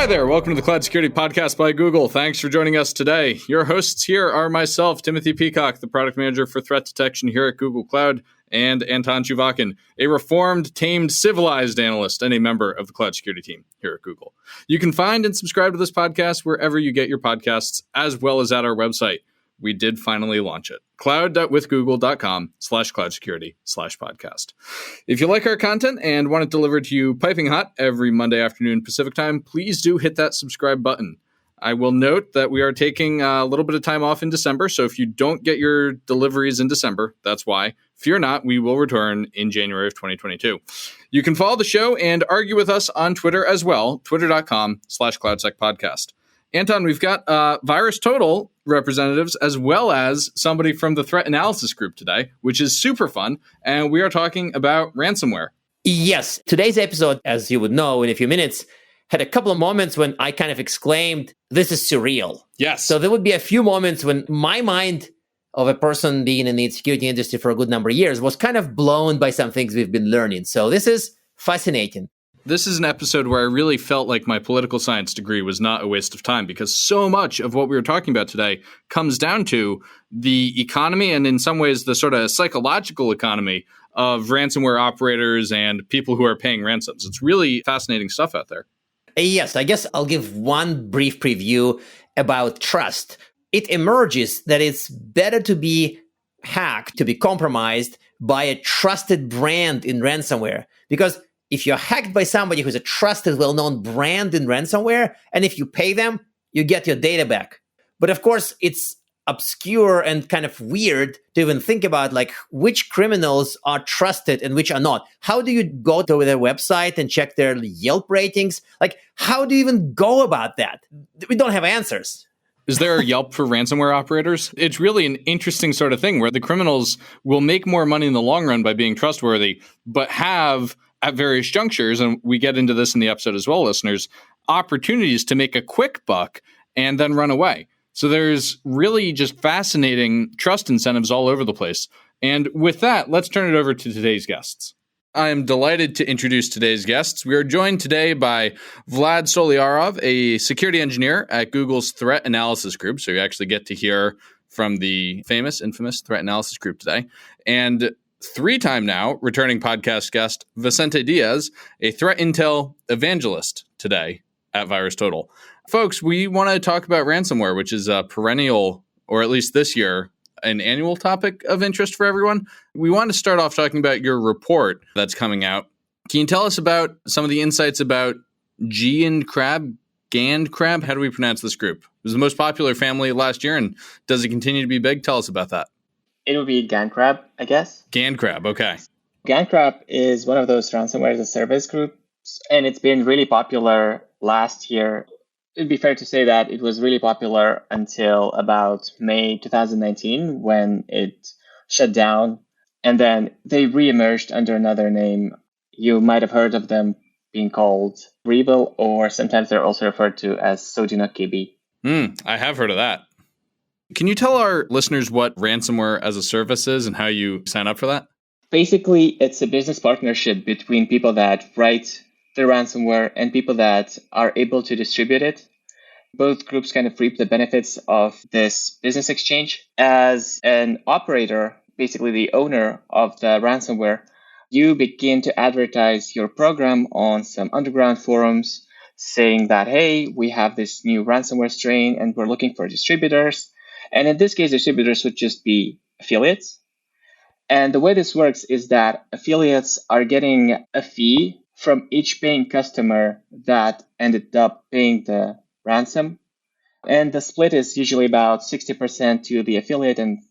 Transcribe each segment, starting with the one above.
Hi there. Welcome to the Cloud Security Podcast by Google. Thanks for joining us today. Your hosts here are myself, Timothy Peacock, the product manager for threat detection here at Google Cloud, and Anton Chuvakin, a reformed, tamed, civilized analyst and a member of the cloud security team here at Google. You can find and subscribe to this podcast wherever you get your podcasts, as well as at our website. We did finally launch it. cloud.withgoogle.com/cloudsecurity/podcast. If you like our content and want it delivered to you piping hot every Monday afternoon Pacific time, please do hit that subscribe button. I will note that we are taking a little bit of time off in December, so if you don't get your deliveries in December, that's why. Fear not, we will return in January of 2022. You can follow the show and argue with us on Twitter as well, twitter.com/cloudsecpodcast. Anton, we've got VirusTotal representatives as well as somebody from the threat analysis group today, which is super fun. And we are talking about ransomware. Yes. Today's episode, as you would know in a few minutes, had a couple of moments when I kind of exclaimed, this is surreal. Yes. So there would be a few moments when my mind of a person being in the security industry for a good number of years was kind of blown by some things we've been learning. So this is fascinating. This is an episode where I really felt like my political science degree was not a waste of time, because so much of what we were talking about today comes down to the economy and in some ways the sort of psychological economy of ransomware operators and people who are paying ransoms. It's really fascinating stuff out there. Yes, I guess I'll give one brief preview about trust. It emerges that it's better to be hacked, to be compromised by a trusted brand in ransomware, because if you're hacked by somebody who's a trusted, well-known brand in ransomware, and if you pay them, you get your data back. But of course, it's obscure and kind of weird to even think about like which criminals are trusted and which are not. How do you go to their website and check their Yelp ratings? Like, how do you even go about that? We don't have answers. Is there a Yelp for ransomware operators? It's really an interesting sort of thing where the criminals will make more money in the long run by being trustworthy, but have at various junctures, and we get into this in the episode as well, listeners, opportunities to make a quick buck and then run away. So there's really just fascinating trust incentives all over the place. And with that, let's turn it over to today's guests. I am delighted to introduce today's guests. We are joined today by Vlad Soliarov, a security engineer at Google's Threat Analysis Group. So you actually get to hear from the infamous Threat Analysis Group today. And three-time now returning podcast guest, Vicente Diaz, a threat intel evangelist today at VirusTotal. Folks, we want to talk about ransomware, which is a perennial, or at least this year, an annual topic of interest for everyone. We want to start off talking about your report that's coming out. Can you tell us about some of the insights about GandCrab? GandCrab? How do we pronounce this group? It was the most popular family last year, and does it continue to be big? Tell us about that. It would be GandCrab, I guess. GandCrab, okay. GandCrab is one of those ransomware as a service groups, and it's been really popular last year. It'd be fair to say that it was really popular until about May 2019 when it shut down, and then they reemerged under another name. You might have heard of them being called REvil, or sometimes they're also referred to as Sodinokibi. I have heard of that. Can you tell our listeners what ransomware as a service is and how you sign up for that? Basically, it's a business partnership between people that write the ransomware and people that are able to distribute it. Both groups kind of reap the benefits of this business exchange. As an operator, basically the owner of the ransomware, you begin to advertise your program on some underground forums saying that, hey, we have this new ransomware strain and we're looking for distributors. And in this case, distributors would just be affiliates. And the way this works is that affiliates are getting a fee from each paying customer that ended up paying the ransom. And the split is usually about 60% to the affiliate and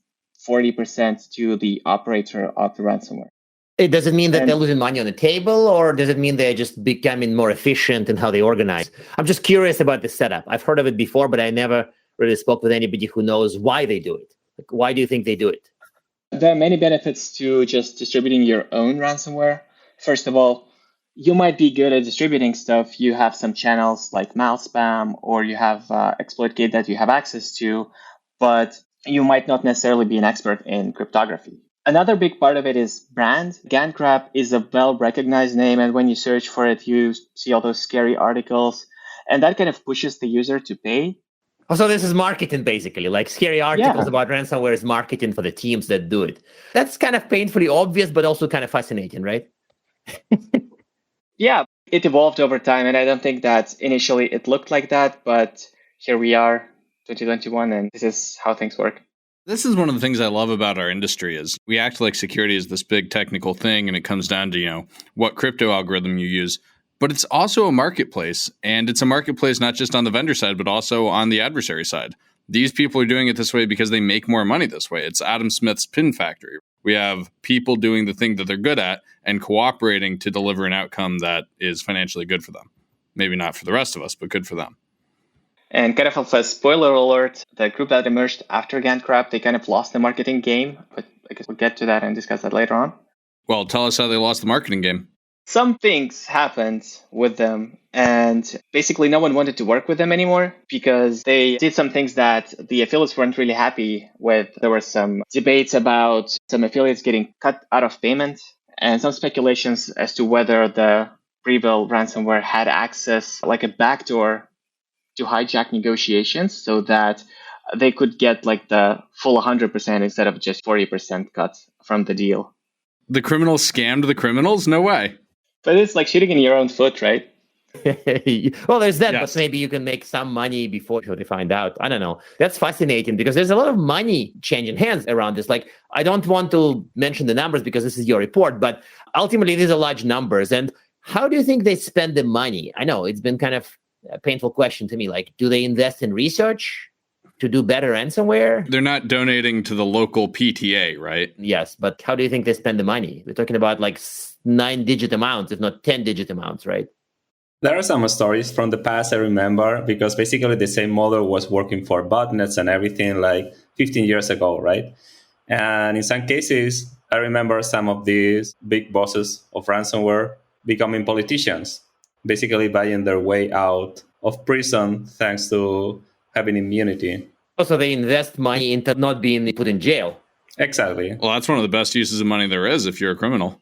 40% to the operator of the ransomware. Does it mean that they're losing money on the table, or does it mean they're just becoming more efficient in how they organize? I'm just curious about the setup. I've heard of it before, but I never really spoke with anybody who knows why they do it. Like, why do you think they do it? There are many benefits to just distributing your own ransomware. First of all, you might be good at distributing stuff. You have some channels like Malspam, or you have ExploitKit that you have access to, but you might not necessarily be an expert in cryptography. Another big part of it is brand. GandCrab is a well-recognized name, and when you search for it, you see all those scary articles. And that kind of pushes the user to pay. Oh, so this is marketing, basically. Like scary articles about ransomware is marketing for the teams that do it. That's kind of painfully obvious, but also kind of fascinating, right? Yeah, it evolved over time. And I don't think that initially it looked like that. But here we are, 2021, and this is how things work. This is one of the things I love about our industry is we act like security is this big technical thing, and it comes down to, what crypto algorithm you use. But it's also a marketplace, and it's a marketplace not just on the vendor side, but also on the adversary side. These people are doing it this way because they make more money this way. It's Adam Smith's pin factory. We have people doing the thing that they're good at and cooperating to deliver an outcome that is financially good for them. Maybe not for the rest of us, but good for them. And kind of a spoiler alert, the group that emerged after GandCrab, they kind of lost the marketing game, but I guess we'll get to that and discuss that later on. Well, tell us how they lost the marketing game. Some things happened with them, and basically no one wanted to work with them anymore because they did some things that the affiliates weren't really happy with. There were some debates about some affiliates getting cut out of payment and some speculations as to whether the REvil ransomware had access, like a backdoor, to hijack negotiations so that they could get like the full 100% instead of just 40% cut from the deal. The criminals scammed the criminals? No way. But it's like shooting in your own foot, right? Well, there's that, Yes. but maybe you can make some money before they find out. I don't know. That's fascinating because there's a lot of money changing hands around this. Like, I don't want to mention the numbers because this is your report, but ultimately these are large numbers. And how do you think they spend the money? I know it's been kind of a painful question to me. Like, do they invest in research to do better ransomware? They're not donating to the local PTA, right? Yes, but how do you think they spend the money? We're talking about like 9-digit amounts, if not 10-digit amounts, right? There are some stories from the past I remember because basically the same model was working for botnets and everything like 15 years ago, right? And in some cases, I remember some of these big bosses of ransomware becoming politicians, basically buying their way out of prison thanks to having immunity. Also, they invest money into not being put in jail. Exactly. Well, that's one of the best uses of money there is if you're a criminal.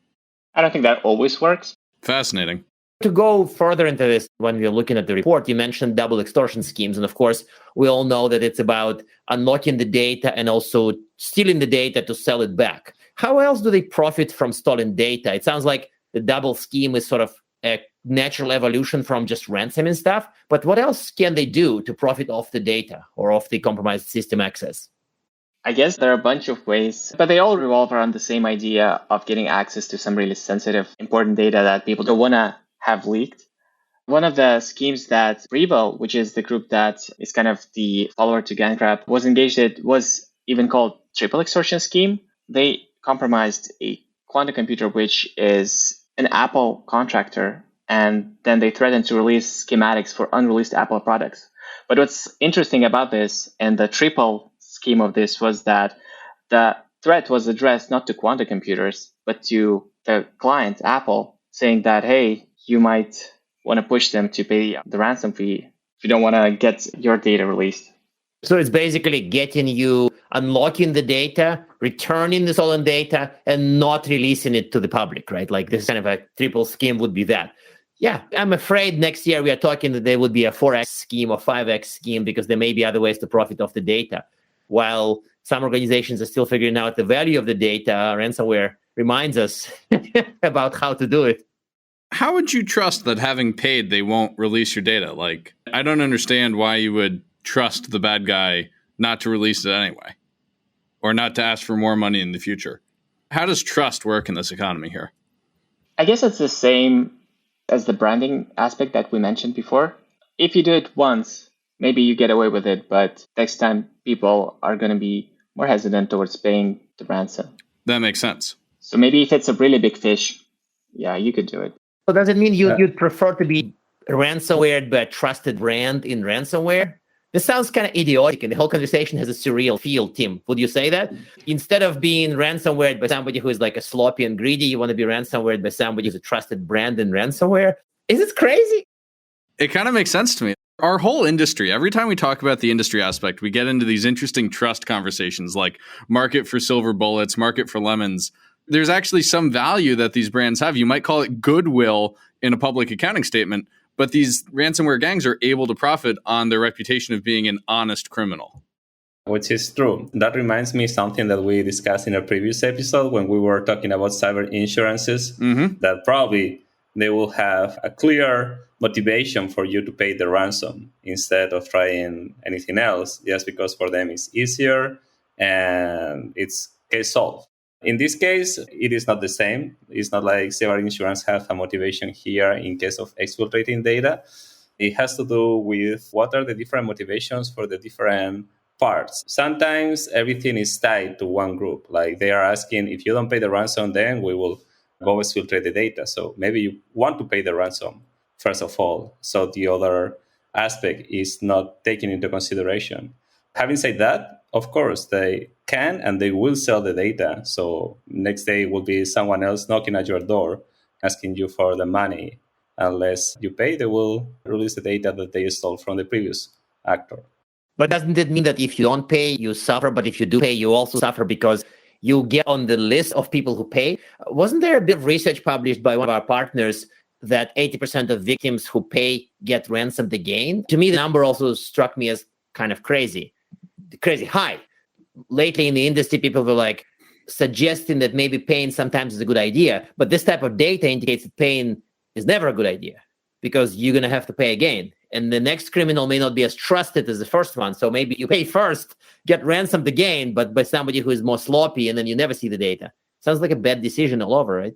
I don't think that always works. Fascinating. To go further into this, when you're looking at the report, you mentioned double extortion schemes. And of course, we all know that it's about unlocking the data and also stealing the data to sell it back. How else do they profit from stolen data? It sounds like the double scheme is sort of a natural evolution from just ransoming stuff. But what else can they do to profit off the data or off the compromised system access? I guess there are a bunch of ways, but they all revolve around the same idea of getting access to some really sensitive, important data that people don't want to have leaked. One of the schemes that REvil, which is the group that is kind of the follower to GandCrab, was engaged in was even called triple extortion scheme. They compromised a quantum computer, which is an Apple contractor, and then they threatened to release schematics for unreleased Apple products. But what's interesting about this and the triple scheme of this was that the threat was addressed not to quantum computers, but to the client, Apple, saying that, hey, you might want to push them to pay the ransom fee if you don't want to get your data released. So it's basically getting you unlocking the data, returning the stolen data, and not releasing it to the public, right? Like this kind of a triple scheme would be that. Yeah, I'm afraid next year we are talking that there would be a 4x scheme or 5x scheme because there may be other ways to profit off the data. While some organizations are still figuring out the value of the data, ransomware reminds us about how to do it. How would you trust that having paid, they won't release your data? Like, I don't understand why you would trust the bad guy not to release it anyway, or not to ask for more money in the future. How does trust work in this economy here? I guess it's the same as the branding aspect that we mentioned before. If you do it once, maybe you get away with it, but next time people are going to be more hesitant towards paying the ransom. That makes sense. So maybe if it's a really big fish, yeah, you could do it. So does it mean you'd prefer to be ransomware by a trusted brand in ransomware? This sounds kind of idiotic, and the whole conversation has a surreal feel, Tim. Would you say that? Instead of being ransomware by somebody who is like a sloppy and greedy, you want to be ransomware by somebody who's a trusted brand in ransomware? Is it crazy? It kind of makes sense to me. Our whole industry, every time we talk about the industry aspect, we get into these interesting trust conversations like market for silver bullets, market for lemons. There's actually some value that these brands have. You might call it goodwill in a public accounting statement, but these ransomware gangs are able to profit on their reputation of being an honest criminal. Which is true. That reminds me something that we discussed in a previous episode when we were talking about cyber insurances, that probably they will have a clear motivation for you to pay the ransom instead of trying anything else, just because for them it's easier and it's case solved. In this case, it is not the same. It's not like cyber insurance has a motivation here in case of exfiltrating data. It has to do with what are the different motivations for the different parts. Sometimes everything is tied to one group. Like they are asking, if you don't pay the ransom, then we will go exfiltrate the data. So maybe you want to pay the ransom, first of all. So the other aspect is not taken into consideration. Having said that, of course, they can and they will sell the data. So next day will be someone else knocking at your door, asking you for the money. Unless you pay, they will release the data that they stole from the previous actor. But doesn't it mean that if you don't pay, you suffer, but if you do pay, you also suffer because you get on the list of people who pay? Wasn't there a bit of research published by one of our partners that 80% of victims who pay get ransomed again? To me, the number also struck me as kind of crazy high. Lately in the industry, people were like suggesting that maybe paying sometimes is a good idea, but this type of data indicates that paying is never a good idea because you're going to have to pay again. And the next criminal may not be as trusted as the first one. So maybe you pay first, get ransomed again, but by somebody who is more sloppy, and then you never see the data. Sounds like a bad decision all over, right?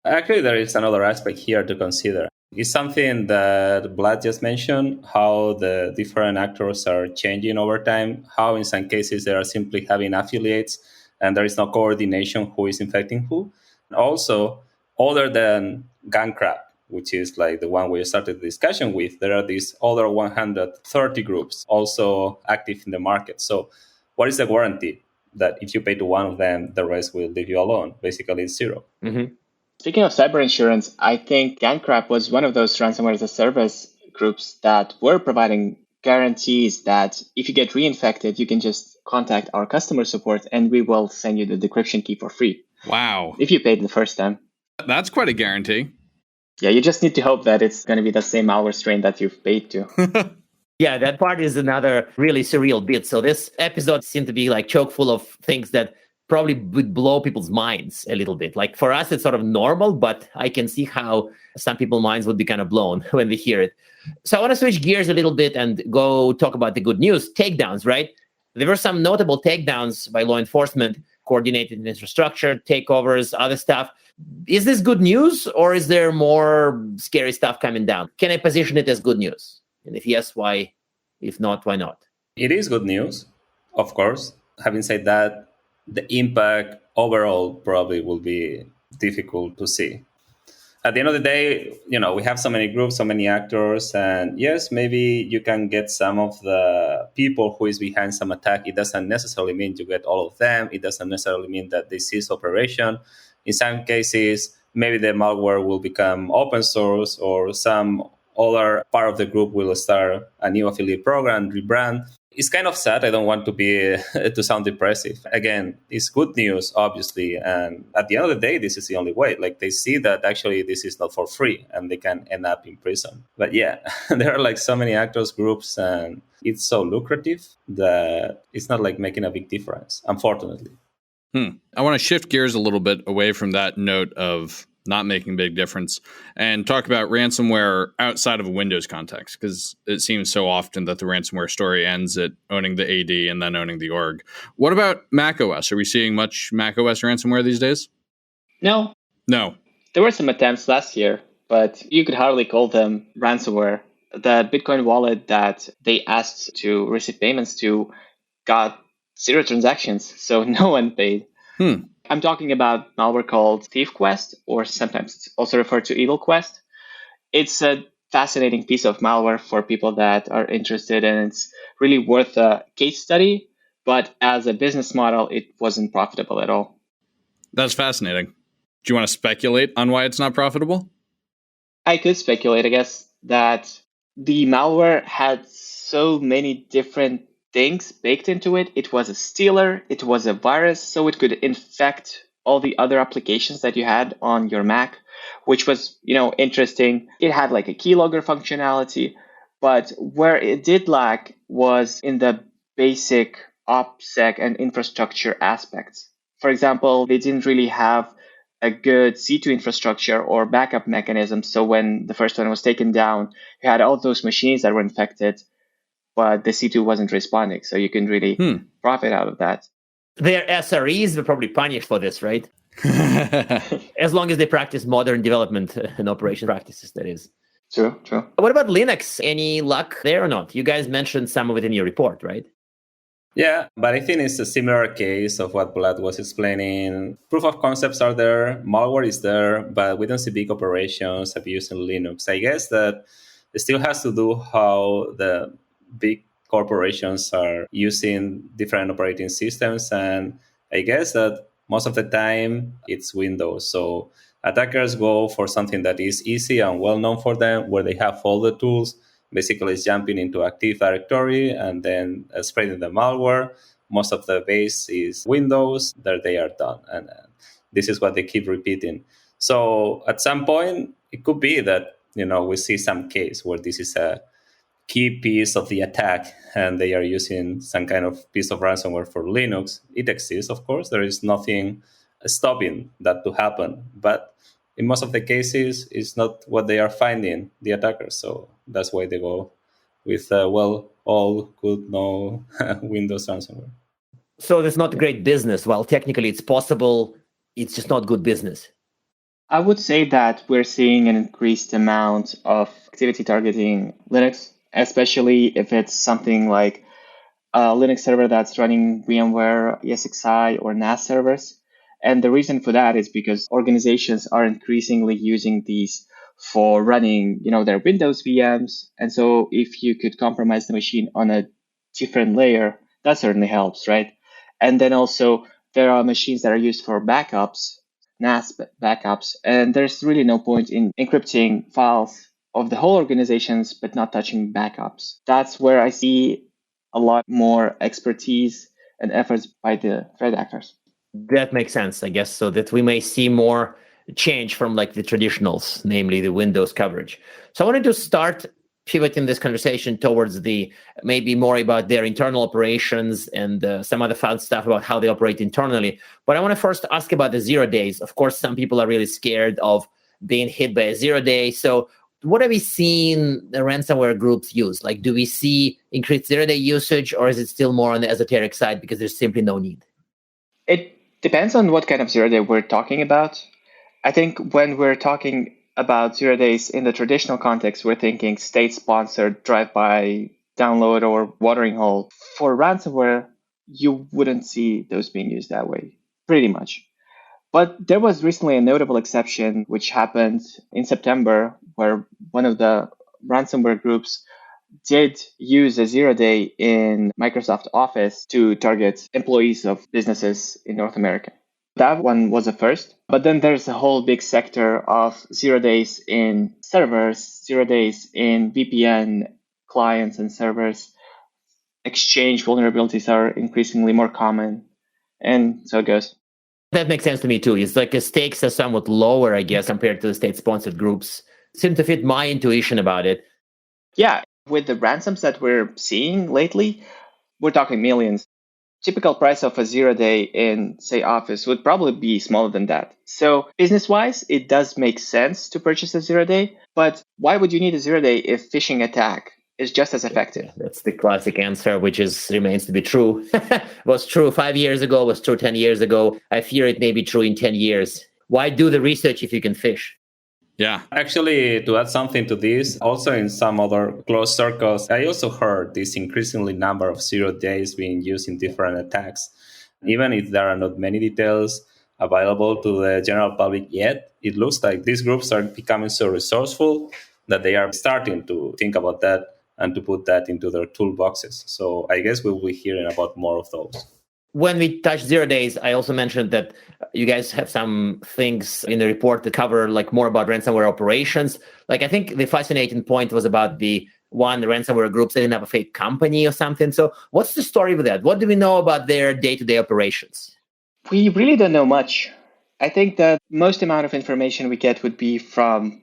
Actually, there is another aspect here to consider. It's something that Vlad just mentioned, how the different actors are changing over time, how in some cases they are simply having affiliates and there is no coordination who is infecting who. Also, other than GandCrab, which is like the one we started the discussion with, there are these other 130 groups also active in the market. So what is the guarantee that if you pay to one of them, the rest will leave you alone? Basically, it's zero. Mm-hmm. Speaking of cyber insurance, I think GandCrab was one of those ransomware as a service groups that were providing guarantees that if you get reinfected, you can just contact our customer support and we will send you the decryption key for free. Wow. If you paid the first time. That's quite a guarantee. Yeah, you just need to hope that it's going to be the same malware strain that you've paid to. Yeah, that part is another really surreal bit. So this episode seemed to be like chock full of things that probably would blow people's minds a little bit. Like for us, it's sort of normal, but I can see how some people's minds would be kind of blown when they hear it. So I want to switch gears a little bit and go talk about the good news, takedowns, right? There were some notable takedowns by law enforcement, coordinated infrastructure, takeovers, other stuff. Is this good news or is there more scary stuff coming down? Can I position it as good news? And if yes, why? If not, why not? It is good news, of course. Having said that, the impact overall probably will be difficult to see. At the end of the day, we have so many groups, so many actors, and yes, maybe you can get some of the people who is behind some attack. It doesn't necessarily mean you get all of them. It doesn't necessarily mean that they cease operation. In some cases, maybe the malware will become open source or some other part of the group will start a new affiliate program, rebrand. It's kind of sad. I don't want to be to sound depressive. Again, it's good news, obviously. And at the end of the day, this is the only way. Like they see that actually this is not for free and they can end up in prison. But yeah, there are like so many actors, groups, and it's so lucrative that it's not like making a big difference, unfortunately. I want to shift gears a little bit away from that note of not making a big difference and talk about ransomware outside of a Windows context, because it seems so often that the ransomware story ends at owning the AD and then owning the org. What about Mac OS? Are we seeing much Mac OS ransomware these days? No. There were some attempts last year, but you could hardly call them ransomware. The Bitcoin wallet that they asked to receive payments to got 0 transactions, so no one paid. I'm talking about malware called ThiefQuest, or sometimes it's also referred to EvilQuest. It's a fascinating piece of malware for people that are interested, and it's really worth a case study. But as a business model, it wasn't profitable at all. That's fascinating. Do you want to speculate on why it's not profitable? I could speculate, I guess, that the malware had so many different things baked into it. It was a stealer, it was a virus, so it could infect all the other applications that you had on your Mac. which was, interesting. It had like a keylogger functionality, but where it did lack was in the basic OPSEC and infrastructure aspects. For example, they didn't really have a good C2 infrastructure or backup mechanism. So when the first one was taken down, you had all those machines that were infected, but the C2 wasn't responding. So you can really profit out of that. Their SREs were probably punished for this, right? As long as they practice modern development and operation practices, that is. True. What about Linux? Any luck there or not? You guys mentioned some of it in your report, right? Yeah, but I think it's a similar case of what Vlad was explaining. Proof of concepts are there, malware is there, but we don't see big operations abusing Linux. I guess that it still has to do how the big corporations are using different operating systems. And I guess that most of the time it's Windows. So attackers go for something that is easy and well known for them, where they have all the tools. Basically, it's jumping into Active Directory and then spreading the malware. Most of the base is Windows. There they are done. And this is what they keep repeating. So at some point, it could be that, we see some case where this is a key piece of the attack and they are using some kind of piece of ransomware for Linux. It exists, of course. There is nothing stopping that to happen. But in most of the cases, it's not what they are finding, the attackers. So that's why they go with, all good, no Windows ransomware. So it's not great business. Well, technically it's possible. It's just not good business. I would say that we're seeing an increased amount of activity targeting Linux, especially if it's something like a Linux server that's running VMware, ESXi, or NAS servers. And the reason for that is because organizations are increasingly using these for running, their Windows VMs. And so if you could compromise the machine on a different layer, that certainly helps, right? And then also there are machines that are used for backups, NAS backups, and there's really no point in encrypting files of the whole organizations, but not touching backups. That's where I see a lot more expertise and efforts by the threat actors. That makes sense, I guess, so that we may see more change from like the traditionals, namely the Windows coverage. So I wanted to start pivoting this conversation towards the maybe more about their internal operations and some other fun stuff about how they operate internally. But I want to first ask about the 0 days. Of course, some people are really scared of being hit by a 0 day. So what have we seen the ransomware groups use? Like, do we see increased 0 day usage, or is it still more on the esoteric side because there's simply no need? It depends on what kind of 0 day we're talking about. I think when we're talking about 0 days in the traditional context, we're thinking state-sponsored drive-by download or watering hole. For ransomware, you wouldn't see those being used that way, pretty much. But there was recently a notable exception which happened in September, where one of the ransomware groups did use a 0 day in Microsoft Office to target employees of businesses in North America. That one was a first. But then there's a whole big sector of 0 days in servers, 0 days in VPN clients and servers. Exchange vulnerabilities are increasingly more common. And so it goes. That makes sense to me too. It's like the stakes are somewhat lower, I guess, compared to the state-sponsored groups. Seem to fit my intuition about it. Yeah, with the ransoms that we're seeing lately, we're talking millions. Typical price of a 0 day in, say, Office would probably be smaller than that. So business-wise, it does make sense to purchase a 0 day, but why would you need a 0 day if phishing attack is just as effective? That's the classic answer, which remains to be true. Was true 5 years ago, was true 10 years ago. I fear it may be true in 10 years. Why do the research if you can phish? Yeah. Actually, to add something to this, also in some other close circles, I also heard this increasingly number of 0 days being used in different attacks. Even if there are not many details available to the general public yet, it looks like these groups are becoming so resourceful that they are starting to think about that and to put that into their toolboxes. So I guess we'll be hearing about more of those. When we touch 0 days, I also mentioned that you guys have some things in the report that cover like more about ransomware operations. Like I think the fascinating point was about the ransomware groups that didn't have a fake company or something. So what's the story with that? What do we know about their day-to-day operations? We really don't know much. I think the most amount of information we get would be from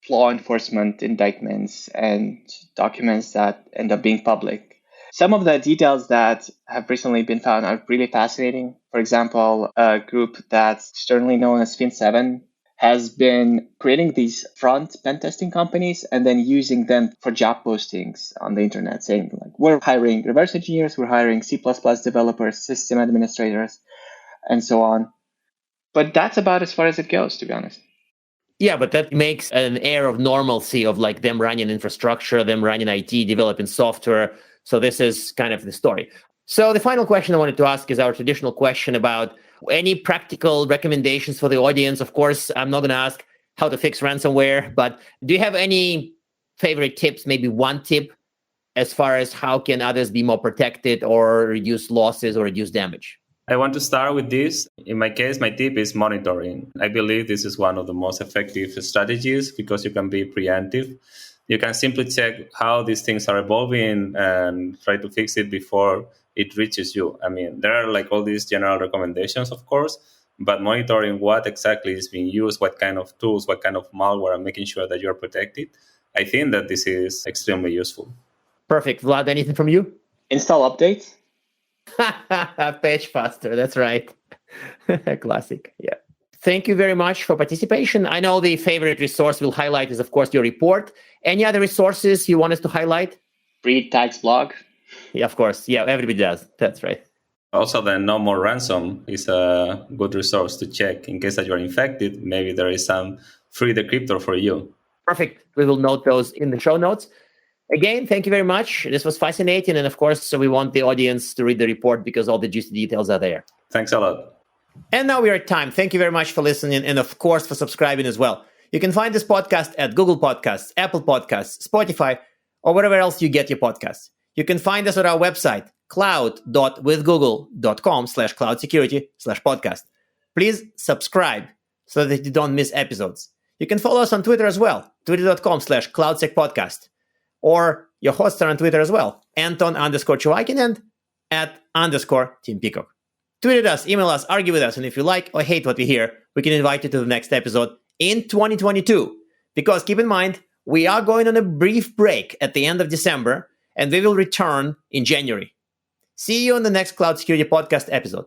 law enforcement indictments and documents that end up being public. Some of the details that have recently been found are really fascinating. For example, a group that's externally known as Fin7 has been creating these front pen testing companies and then using them for job postings on the internet, saying like, we're hiring reverse engineers, we're hiring C++ developers, system administrators, and so on. But that's about as far as it goes, to be honest. Yeah, but that makes an air of normalcy of like them running infrastructure, them running IT, developing software. So this is kind of the story. So the final question I wanted to ask is our traditional question about any practical recommendations for the audience. Of course, I'm not going to ask how to fix ransomware, but do you have any favorite tips, maybe one tip as far as how can others be more protected or reduce losses or reduce damage? I want to start with this. In my case, my tip is monitoring. I believe this is one of the most effective strategies because you can be preemptive. You can simply check how these things are evolving and try to fix it before it reaches you. I mean, there are like all these general recommendations, of course, but monitoring what exactly is being used, what kind of tools, what kind of malware, and making sure that you're protected, I think that this is extremely useful. Perfect. Vlad, anything from you? Install updates. Patch faster. That's right. Classic. Yeah. Thank you very much for participation. I know the favorite resource we'll highlight is, of course, your report. Any other resources you want us to highlight? Read Tag's blog. Yeah, of course. Yeah, everybody does. That's right. Also, the No More Ransom is a good resource to check in case that you're infected. Maybe there is some free decryptor for you. Perfect. We will note those in the show notes. Again, thank you very much. This was fascinating. And of course, so we want the audience to read the report because all the juicy details are there. Thanks a lot. And now we're at time. Thank you very much for listening and, of course, for subscribing as well. You can find this podcast at Google Podcasts, Apple Podcasts, Spotify, or wherever else you get your podcasts. You can find us at our website, cloud.withgoogle.com/cloudsecurity/podcast. Please subscribe so that you don't miss episodes. You can follow us on Twitter as well, twitter.com/cloudsecpodcast. Or your hosts are on Twitter as well, Anton_Chuvakin and @_Tim Peacock. Tweet at us, email us, argue with us, and if you like or hate what we hear, we can invite you to the next episode in 2022. Because keep in mind, we are going on a brief break at the end of December, and we will return in January. See you on the next Cloud Security Podcast episode.